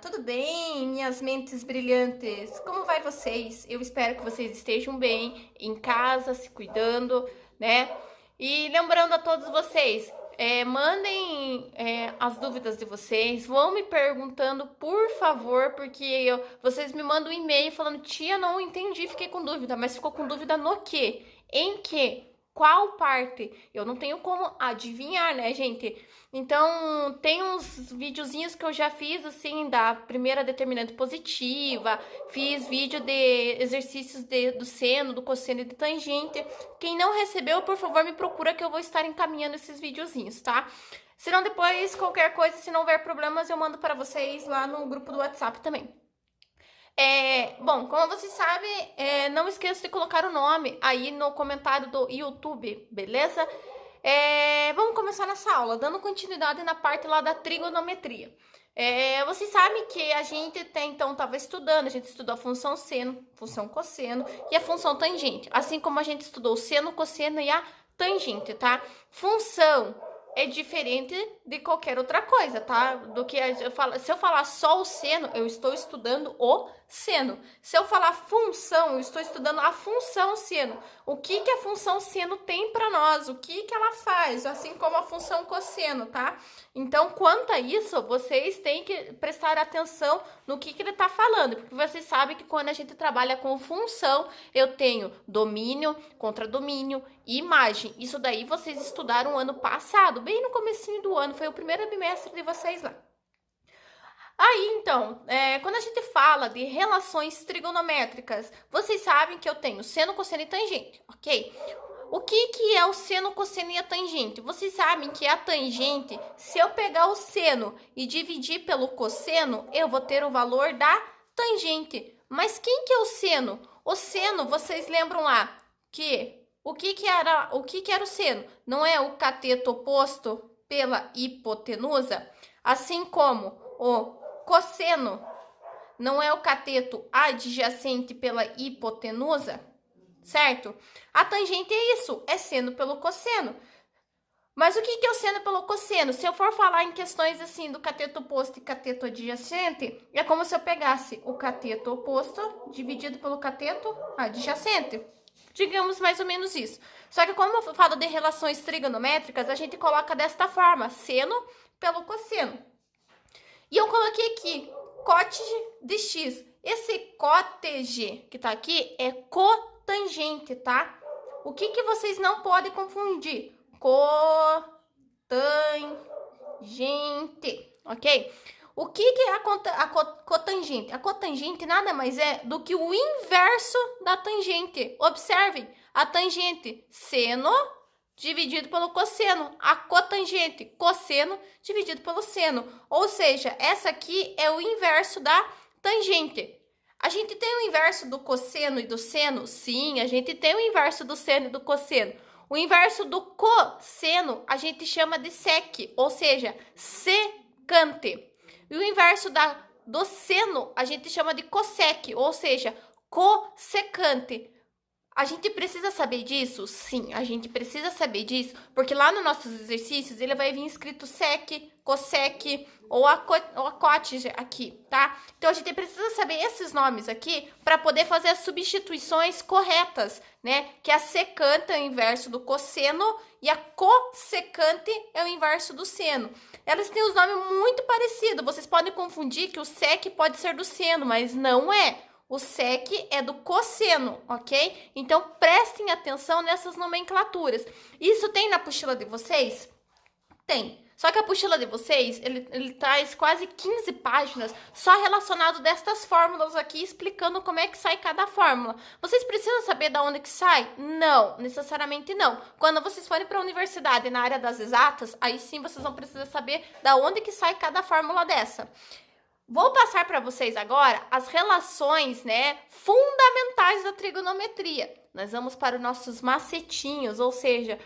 tudo bem, minhas mentes brilhantes? Como vai vocês? Eu espero que vocês estejam bem, em casa, se cuidando, né? E lembrando a todos vocês, mandem as dúvidas de vocês, vão me perguntando, por favor, porque vocês me mandam um e-mail falando, tia, não entendi, fiquei com dúvida, mas ficou com dúvida no quê? Em quê? Qual parte? Eu não tenho como adivinhar, né, gente? Então, tem uns videozinhos que eu já fiz, assim, da primeira determinante positiva, fiz vídeo de exercícios do seno, do cosseno e de tangente. Quem não recebeu, por favor, me procura que eu vou estar encaminhando esses videozinhos, tá? Se não, depois, qualquer coisa, se não houver problemas, eu mando para vocês lá no grupo do WhatsApp também. Bom, como vocês sabem, não esqueça de colocar o nome aí no comentário do YouTube, beleza? Vamos começar nossa aula, dando continuidade na parte lá da trigonometria. Vocês sabem que a gente então estava estudando, a gente estudou a função seno, função cosseno e a função tangente, assim como a gente estudou o seno, cosseno e a tangente, tá? Função é diferente de qualquer outra coisa, tá? Se eu falar só o seno, eu estou estudando o seno. Se eu falar função, eu estou estudando a função seno. O que a função seno tem para nós? O que ela faz? Assim como a função cosseno, tá? Então, quanto a isso, vocês têm que prestar atenção no que ele está falando, porque vocês sabem que quando a gente trabalha com função, eu tenho domínio, contradomínio e imagem. Isso daí vocês estudaram ano passado, bem no comecinho do ano, foi o primeiro bimestre de vocês lá. Aí, então, quando a gente fala de relações trigonométricas, vocês sabem que eu tenho seno, cosseno e tangente, ok? O que é o seno, cosseno e a tangente? Vocês sabem que a tangente, se eu pegar o seno e dividir pelo cosseno, eu vou ter o valor da tangente. Mas quem que é o seno? O seno, vocês lembram lá que o que era o seno? Não é o cateto oposto pela hipotenusa? Assim como o cosseno não é o cateto adjacente pela hipotenusa? Certo? A tangente é isso, é seno pelo cosseno. Mas o que é o seno pelo cosseno? Se eu for falar em questões assim do cateto oposto e cateto adjacente, é como se eu pegasse o cateto oposto dividido pelo cateto adjacente. Digamos mais ou menos isso. Só que como eu falo de relações trigonométricas, a gente coloca desta forma, seno pelo cosseno. E eu coloquei aqui, cotg de x. Esse cotg que tá aqui é cotangente, tá? O que vocês não podem confundir? Cotangente, ok? O que é a cotangente? A cotangente nada mais é do que o inverso da tangente. Observem, a tangente seno dividido pelo cosseno, a cotangente cosseno dividido pelo seno. Ou seja, essa aqui é o inverso da tangente. A gente tem o inverso do cosseno e do seno? Sim, a gente tem o inverso do seno e do cosseno. O inverso do cosseno a gente chama de sec, ou seja, secante. E o inverso do seno a gente chama de cossec, ou seja, cossecante. A gente precisa saber disso? Sim, a gente precisa saber disso, porque lá nos nossos exercícios ele vai vir escrito sec, cossec ou a cotg aqui, tá? Então a gente precisa saber esses nomes aqui para poder fazer as substituições corretas, né? Que a secante é o inverso do cosseno e a cossecante é o inverso do seno. Elas têm os nomes muito parecidos, vocês podem confundir que o sec pode ser do seno, mas não é. O sec é do cosseno, ok? Então, prestem atenção nessas nomenclaturas. Isso tem na apostila de vocês? Tem. Só que a apostila de vocês, ele traz quase 15 páginas só relacionado destas fórmulas aqui, explicando como é que sai cada fórmula. Vocês precisam saber de onde que sai? Não, necessariamente não. Quando vocês forem para a universidade na área das exatas, aí sim vocês vão precisar saber de onde que sai cada fórmula dessa. Vou passar para vocês agora as relações, né, fundamentais da trigonometria. Nós vamos para os nossos macetinhos, ou seja,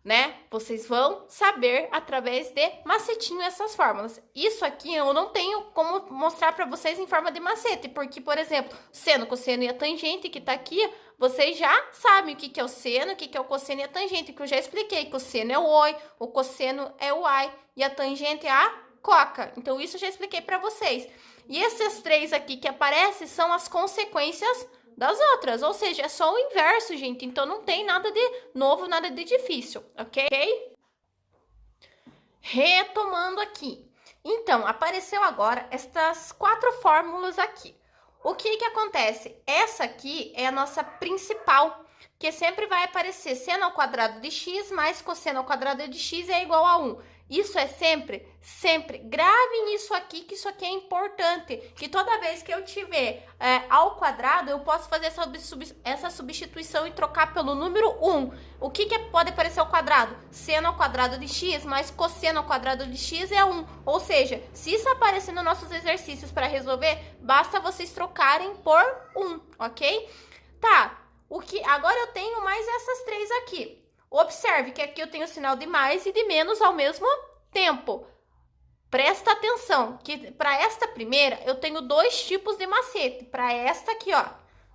né, vocês vão saber através de macetinho essas fórmulas. Isso aqui eu não tenho como mostrar para vocês em forma de macete, porque, por exemplo, seno, cosseno e a tangente que tá aqui, vocês já sabem o que é o seno, o que é o cosseno e a tangente, que eu já expliquei, que o seno é o oi, o cosseno é o ai e a tangente é a coca. Então, isso eu já expliquei para vocês. E esses 3 aqui que aparecem são as consequências das outras, ou seja, é só o inverso, gente. Então, não tem nada de novo, nada de difícil, ok? Retomando aqui. Então, apareceu agora estas 4 fórmulas aqui. O que que acontece? Essa aqui é a nossa principal, que sempre vai aparecer seno ao quadrado de x mais cosseno ao quadrado de x é igual a 1. Isso é sempre, sempre. Gravem isso aqui, que isso aqui é importante. Que toda vez que eu tiver ao quadrado, eu posso fazer essa substituição e trocar pelo número 1. O que que pode aparecer ao quadrado? Seno ao quadrado de x mais cosseno ao quadrado de x é 1. Ou seja, se isso aparecer nos nossos exercícios para resolver, basta vocês trocarem por 1, ok? Tá, agora eu tenho mais essas 3 aqui. Observe que aqui eu tenho o sinal de mais e de menos ao mesmo tempo. Presta atenção que para esta primeira eu tenho 2 tipos de macete. Para esta aqui, ó.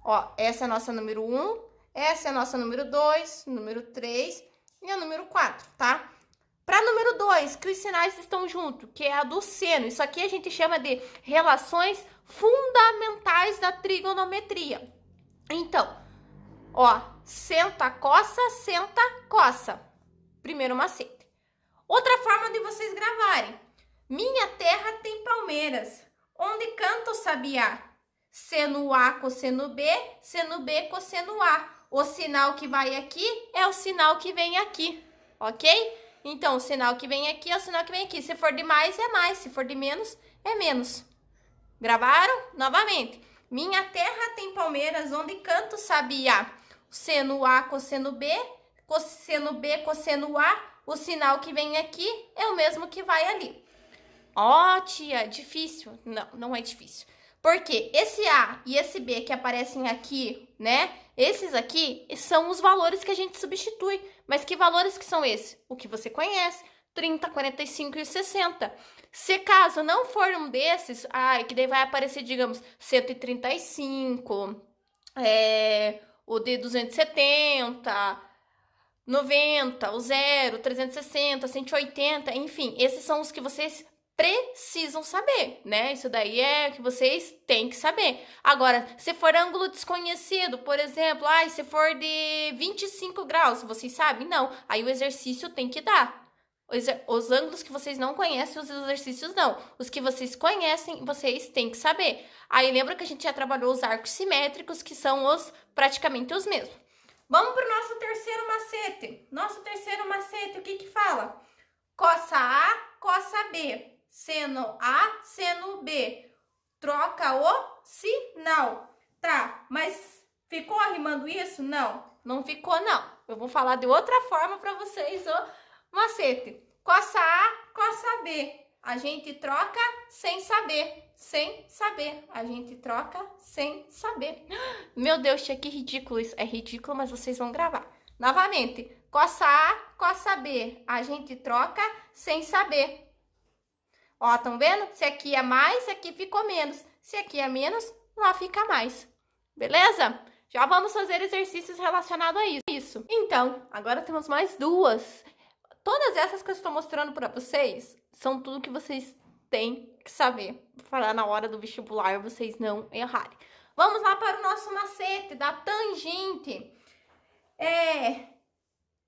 Ó, essa é a nossa número 1, essa é a nossa número 2, número 3 e a número 4, tá? Para número 2, que os sinais estão juntos, que é a do seno. Isso aqui a gente chama de relações fundamentais da trigonometria. Então, ó, senta, coça. Primeiro macete. Outra forma de vocês gravarem. Minha terra tem palmeiras. Onde canta o sabiá? Seno A, cosseno B, seno B, cosseno A. O sinal que vai aqui é o sinal que vem aqui, ok? Então, o sinal que vem aqui é o sinal que vem aqui. Se for de mais, é mais. Se for de menos, é menos. Gravaram? Novamente. Minha terra tem palmeiras. Onde canta o sabiá? Seno A, cosseno B, cosseno A, o sinal que vem aqui é o mesmo que vai ali. Ó, tia, difícil? Não, não é difícil. Porque esse A e esse B que aparecem aqui, né? Esses aqui são os valores que a gente substitui. Mas que valores que são esses? O que você conhece, 30, 45 e 60. Se caso não for um desses, que daí vai aparecer, digamos, 135, o de 270, 90, o 0, 360, 180, enfim, esses são os que vocês precisam saber, né? Isso daí é que vocês têm que saber. Agora, se for ângulo desconhecido, por exemplo, se for de 25 graus, vocês sabem? Não, aí o exercício tem que dar. Os ângulos que vocês não conhecem, os exercícios não. Os que vocês conhecem, vocês têm que saber. Aí lembra que a gente já trabalhou os arcos simétricos, que são praticamente os mesmos. Vamos para o nosso terceiro macete. Nosso terceiro macete, o que que fala? Coça A, coça B. Seno A, seno B. Troca o sinal. Tá, mas ficou arrimando isso? Não, não ficou não. Eu vou falar de outra forma para vocês macete. Coça A, coça B. A gente troca sem saber. Sem saber. A gente troca sem saber. Meu Deus, tia, que ridículo isso. É ridículo, mas vocês vão gravar. Novamente. Coça A, coça B. A gente troca sem saber. Ó, estão vendo? Se aqui é mais, aqui ficou menos. Se aqui é menos, lá fica mais. Beleza? Já vamos fazer exercícios relacionados a isso. Então, agora temos mais 2. Todas essas que eu estou mostrando para vocês são tudo que vocês têm que saber para na hora do vestibular vocês não errarem. Vamos lá para o nosso macete da tangente.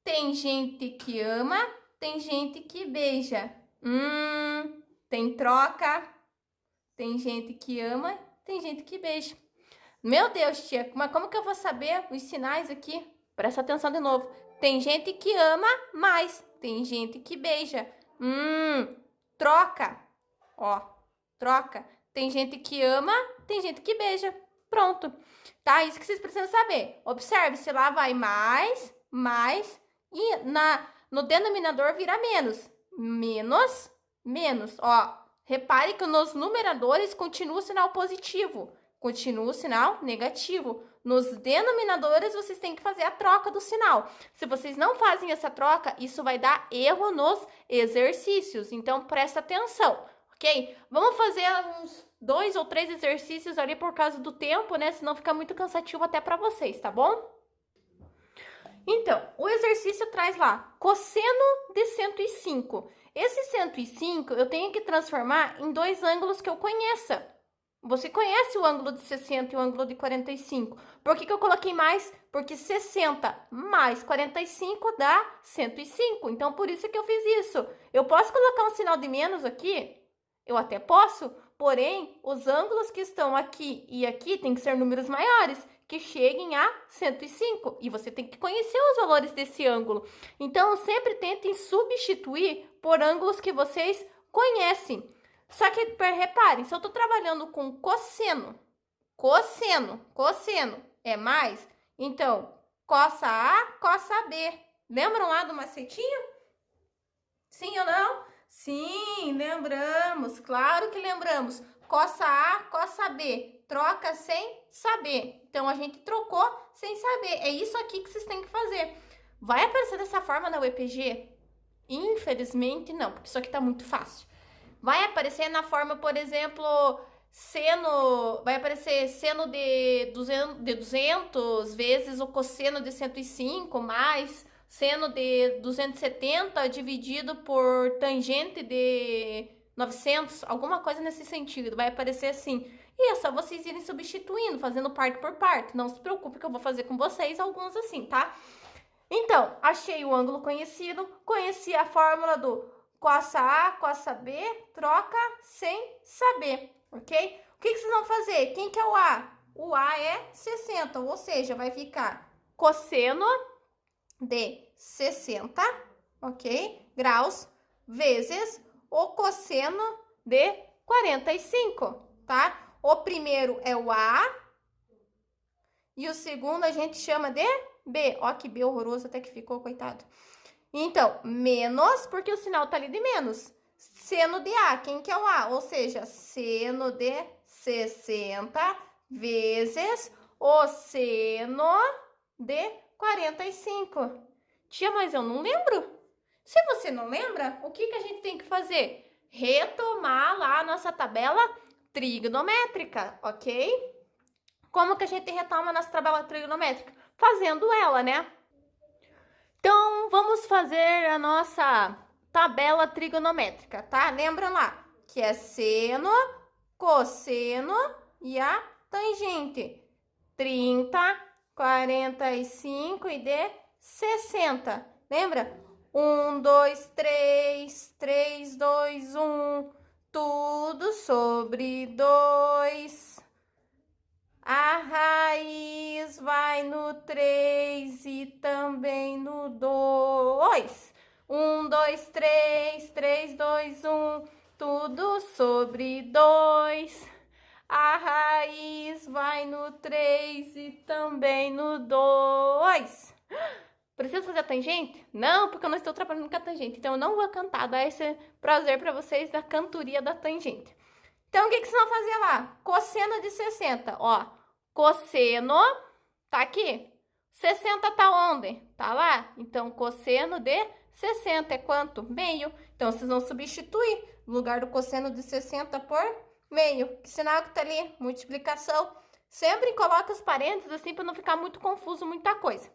Tem gente que ama, tem gente que beija. Tem troca, tem gente que ama, tem gente que beija. Meu Deus, tia, mas como que eu vou saber os sinais aqui? Presta atenção de novo. Tem gente que ama mais, tem gente que beija. Troca. Ó, troca. Tem gente que ama, tem gente que beija. Pronto. Tá? Isso que vocês precisam saber. Observe, se lá vai mais, e no denominador vira menos. Menos, menos. Ó, repare que nos numeradores continua o sinal positivo. Continua o sinal negativo. Nos denominadores, vocês têm que fazer a troca do sinal. Se vocês não fazem essa troca, isso vai dar erro nos exercícios. Então, presta atenção, ok? Vamos fazer uns 2 ou 3 exercícios ali por causa do tempo, né? Senão fica muito cansativo até para vocês, tá bom? Então, o exercício traz lá, cosseno de 105. Esse 105 eu tenho que transformar em 2 ângulos que eu conheça. Você conhece o ângulo de 60 e o ângulo de 45. Por que eu coloquei mais? Porque 60 mais 45 dá 105. Então, por isso que eu fiz isso. Eu posso colocar um sinal de menos aqui? Eu até posso, porém, os ângulos que estão aqui e aqui tem que ser números maiores, que cheguem a 105. E você tem que conhecer os valores desse ângulo. Então, sempre tentem substituir por ângulos que vocês conhecem. Só que, reparem, se eu estou trabalhando com cosseno é mais, então, cossa A, cossa B. Lembram lá do macetinho? Sim ou não? Sim, lembramos, claro que lembramos. Cossa A, cossa B, troca sem saber. Então, a gente trocou sem saber. É isso aqui que vocês têm que fazer. Vai aparecer dessa forma na UEPG? Infelizmente, não, porque isso aqui tá muito fácil. Vai aparecer na forma, por exemplo, seno, vai aparecer seno de 200 vezes o cosseno de 105 mais seno de 270 dividido por tangente de 900, alguma coisa nesse sentido. Vai aparecer assim. E é só vocês irem substituindo, fazendo parte por parte. Não se preocupe que eu vou fazer com vocês alguns assim, tá? Então, achei o ângulo conhecido, conheci a fórmula do cossa A, cossa B, troca sem saber, ok? O que vocês vão fazer? Quem que é o A? O A é 60, ou seja, vai ficar cosseno de 60, ok? Graus, vezes o cosseno de 45, tá? O primeiro é o A e o segundo a gente chama de B. Ó que B horroroso até que ficou, coitado. Então, menos, porque o sinal tá ali de menos. Seno de A, quem que é o A? Ou seja, seno de 60 vezes o seno de 45. Tia, mas eu não lembro. Se você não lembra, o que a gente tem que fazer? Retomar lá a nossa tabela trigonométrica, ok? Como que a gente retoma a nossa tabela trigonométrica? Fazendo ela, né? Então, vamos fazer a nossa tabela trigonométrica, tá? Lembra lá que é seno, cosseno e a tangente. 30, 45 e de 60. Lembra? 1, 2, 3, 3, 2, 1. Tudo sobre 2. A raiz vai no 3 e também no 2. 1, 2, 3, 3, 2, 1. Tudo sobre 2. A raiz vai no 3 e também no 2. Preciso fazer a tangente? Não, porque eu não estou trabalhando com a tangente. Então, eu não vou cantar, dar esse prazer para vocês da cantoria da tangente. Então, o que vocês vão fazer lá? Cosseno de 60, ó. Cosseno tá aqui. 60 tá onde? Tá lá. Então, cosseno de 60 é quanto? Meio. Então, vocês vão substituir no lugar do cosseno de 60 por meio. Que sinal que tá ali? Multiplicação. Sempre coloca os parênteses assim para não ficar muito confuso, muita coisa.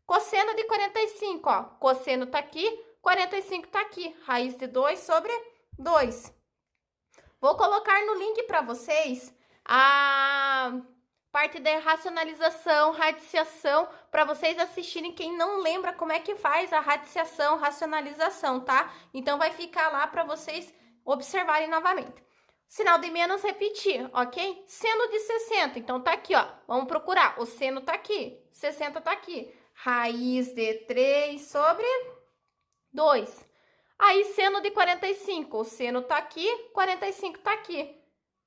Cosseno de 45, ó. Cosseno tá aqui, 45 tá aqui. Raiz de 2 sobre 2. Vou colocar no link para vocês a parte da racionalização, radiciação, para vocês assistirem quem não lembra como é que faz a radiciação, racionalização, tá? Então, vai ficar lá para vocês observarem novamente. Sinal de menos, repetir, ok? Seno de 60, então tá aqui, ó. Vamos procurar. O seno tá aqui, 60 tá aqui. Raiz de 3 sobre 2. Aí, seno de 45. O seno tá aqui, 45 tá aqui.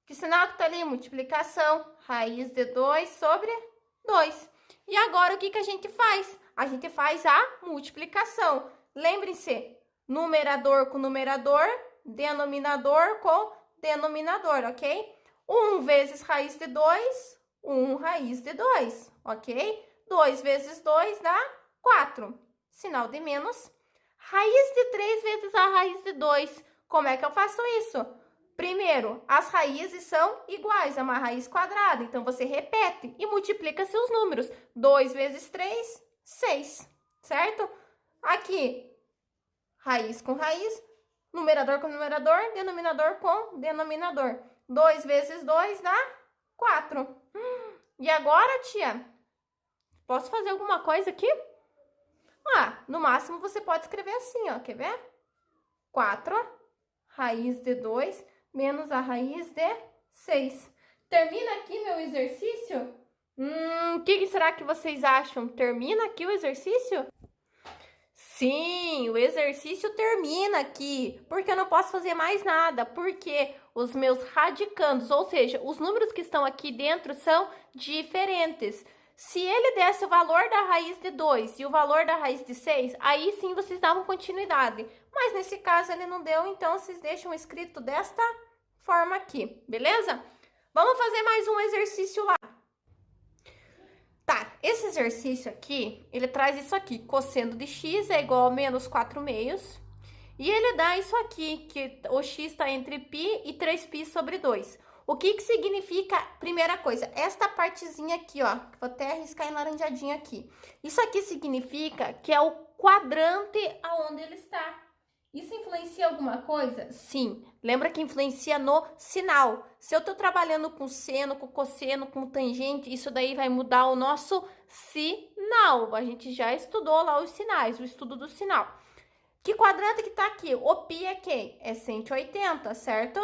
Que sinal que tá ali? Multiplicação. Raiz de 2 sobre 2. E agora, o que a gente faz? A gente faz a multiplicação. Lembrem-se, numerador com numerador, denominador com denominador, ok? 1 vezes raiz de 2, 1 raiz de 2, ok? 2 vezes 2 dá 4. Sinal de menos. Raiz de 3 vezes a raiz de 2. Como é que eu faço isso? Primeiro, as raízes são iguais, é uma raiz quadrada. Então, você repete e multiplica seus números. 2 vezes 3, 6, certo? Aqui, raiz com raiz, numerador com numerador, denominador com denominador. 2 vezes 2 dá 4. E agora, tia, posso fazer alguma coisa aqui? Ah, no máximo você pode escrever assim, ó, quer ver? 4 raiz de 2 menos a raiz de 6. Termina aqui meu exercício? O que será que vocês acham? Termina aqui o exercício? Sim, o exercício termina aqui, porque eu não posso fazer mais nada, porque os meus radicandos, ou seja, os números que estão aqui dentro são diferentes. Se ele desse o valor da raiz de 2 e o valor da raiz de 6, aí sim vocês davam continuidade. Mas nesse caso ele não deu, então vocês deixam escrito desta forma aqui, beleza? Vamos fazer mais um exercício lá. Tá, esse exercício aqui, ele traz isso aqui, cosseno de x é igual a menos 4 meios. E ele dá isso aqui, que o x está entre π e 3π sobre 2. O que significa, primeira coisa, esta partezinha aqui, ó, vou até arriscar em laranjadinho aqui. Isso aqui significa que é o quadrante aonde ele está. Isso influencia alguma coisa? Sim. Lembra que influencia no sinal. Se eu tô trabalhando com seno, com cosseno, com tangente, isso daí vai mudar o nosso sinal. A gente já estudou lá os sinais, o estudo do sinal. Que quadrante que tá aqui? O π é quem? É 180, certo?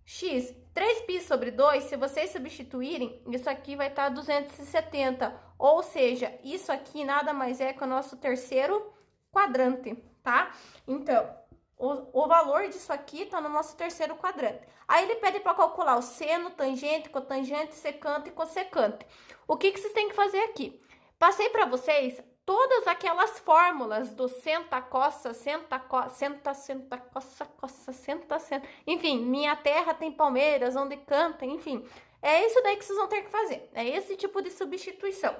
X, 3π sobre 2, se vocês substituírem, isso aqui vai estar 270. Ou seja, isso aqui nada mais é que o nosso terceiro quadrante, tá? Então, o valor disso aqui tá no nosso terceiro quadrante. Aí ele pede para calcular o seno, tangente, cotangente, secante e cossecante. O que vocês têm que fazer aqui? Passei para vocês todas aquelas fórmulas do senta, coça, senta, coça, coça, senta. Enfim, minha terra tem palmeiras, onde canta, enfim. É isso daí que vocês vão ter que fazer. É esse tipo de substituição.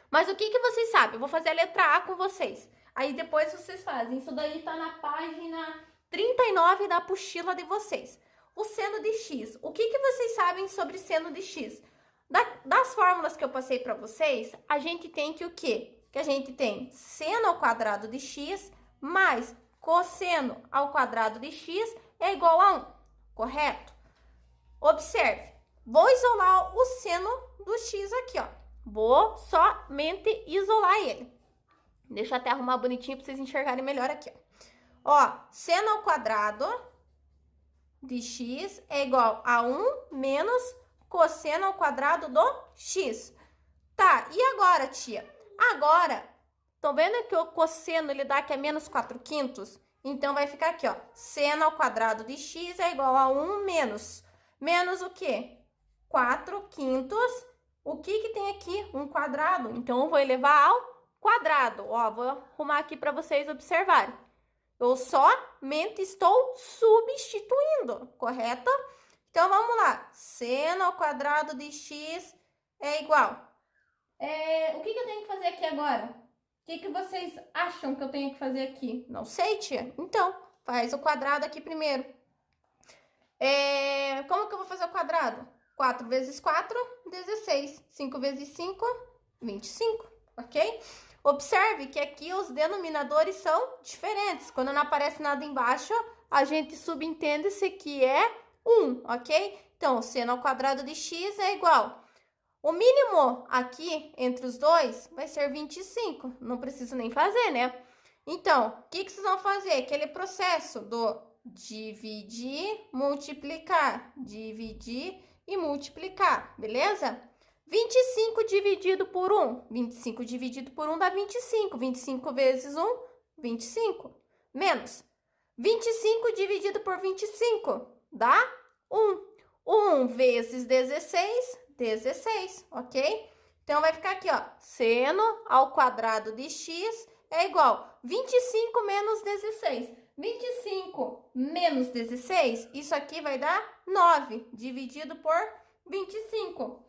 Mas o que vocês sabem? Eu vou fazer a letra A com vocês. Aí depois vocês fazem. Isso daí tá na página 39 da apostila de vocês. O seno de x. O que vocês sabem sobre seno de x? Das fórmulas que eu passei para vocês, a gente tem que o quê? Que a gente tem seno ao quadrado de x mais cosseno ao quadrado de x é igual a 1, correto? Observe, vou isolar o seno do x aqui, ó. Vou somente isolar ele. Deixa eu até arrumar bonitinho para vocês enxergarem melhor aqui, ó. Ó, seno ao quadrado de x é igual a 1 menos cosseno ao quadrado do x. Tá, e agora, tia? Agora, estão vendo que o cosseno ele dá que é menos 4/5? Então, vai ficar aqui, ó. Seno ao quadrado de x é igual a 1 menos. Menos o quê? 4/5. O que tem aqui? Um quadrado. Então, eu vou elevar ao quadrado. Ó, vou arrumar aqui para vocês observarem. Eu somente estou substituindo, correto? Então, vamos lá. Seno ao quadrado de x é igual. O que eu tenho que fazer aqui agora? O que vocês acham que eu tenho que fazer aqui? Não sei, tia. Então, faz o quadrado aqui primeiro. Como que eu vou fazer o quadrado? 4 vezes 4, 16. 5 vezes 5, 25, ok? Observe que aqui os denominadores são diferentes. Quando não aparece nada embaixo, a gente subentende-se que é 1, ok? Então, seno ao quadrado de x é igual. O mínimo aqui, entre os dois, vai ser 25. Não preciso nem fazer, né? Então, o que vocês vão fazer? Aquele processo do dividir, multiplicar. Dividir e multiplicar, beleza? 25 dividido por 1. 25 dividido por 1 dá 25. 25 vezes 1, 25. Menos 25 dividido por 25 dá 1. 1 vezes 16, 16, ok? Então, vai ficar aqui, ó. Seno ao quadrado de x é igual 25 menos 16. 25 menos 16, isso aqui vai dar 9, dividido por 25.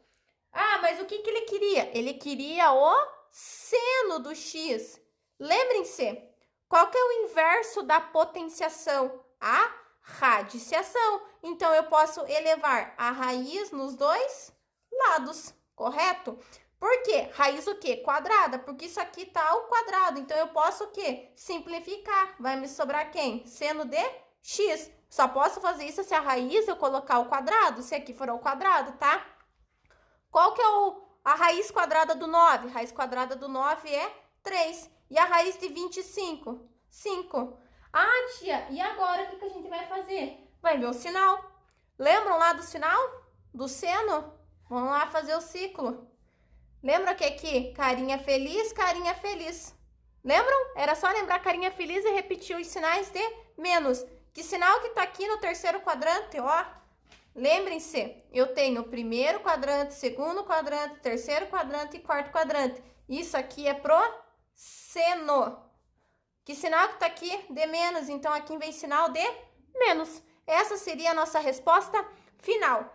Ah, mas o que ele queria? Ele queria o seno do x. Lembrem-se, qual que é o inverso da potenciação? A radiciação. Então, eu posso elevar a raiz nos dois lados, correto? Por quê? Raiz o quê? Quadrada, porque isso aqui tá ao quadrado. Então, eu posso o quê? Simplificar. Vai me sobrar quem? Seno de x. Só posso fazer isso se a raiz eu colocar o quadrado, se aqui for ao quadrado, tá? Qual que é a raiz quadrada do 9? A raiz quadrada do 9 é 3. E a raiz de 25? 5. Ah, tia, e agora o que a gente vai fazer? Vai ver o sinal. Lembram lá do sinal? Do seno? Vamos lá fazer o ciclo. Lembra que aqui, carinha feliz, carinha feliz. Lembram? Era só lembrar carinha feliz e repetir os sinais de menos. Que sinal que tá aqui no terceiro quadrante, ó? Lembrem-se, eu tenho o primeiro quadrante, segundo quadrante, terceiro quadrante e quarto quadrante. Isso aqui é pro seno. Que sinal que tá aqui? De menos. Então, aqui vem sinal de menos. Essa seria a nossa resposta final.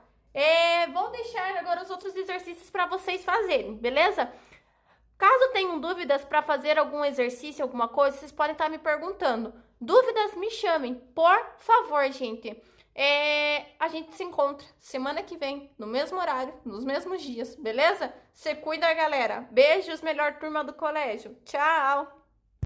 Vou deixar agora os outros exercícios para vocês fazerem, beleza? Caso tenham dúvidas para fazer algum exercício, alguma coisa, vocês podem estar me perguntando. Dúvidas, me chamem, por favor, gente. A gente se encontra semana que vem, no mesmo horário, nos mesmos dias, beleza? Se cuida, galera. Beijos, melhor turma do colégio. Tchau!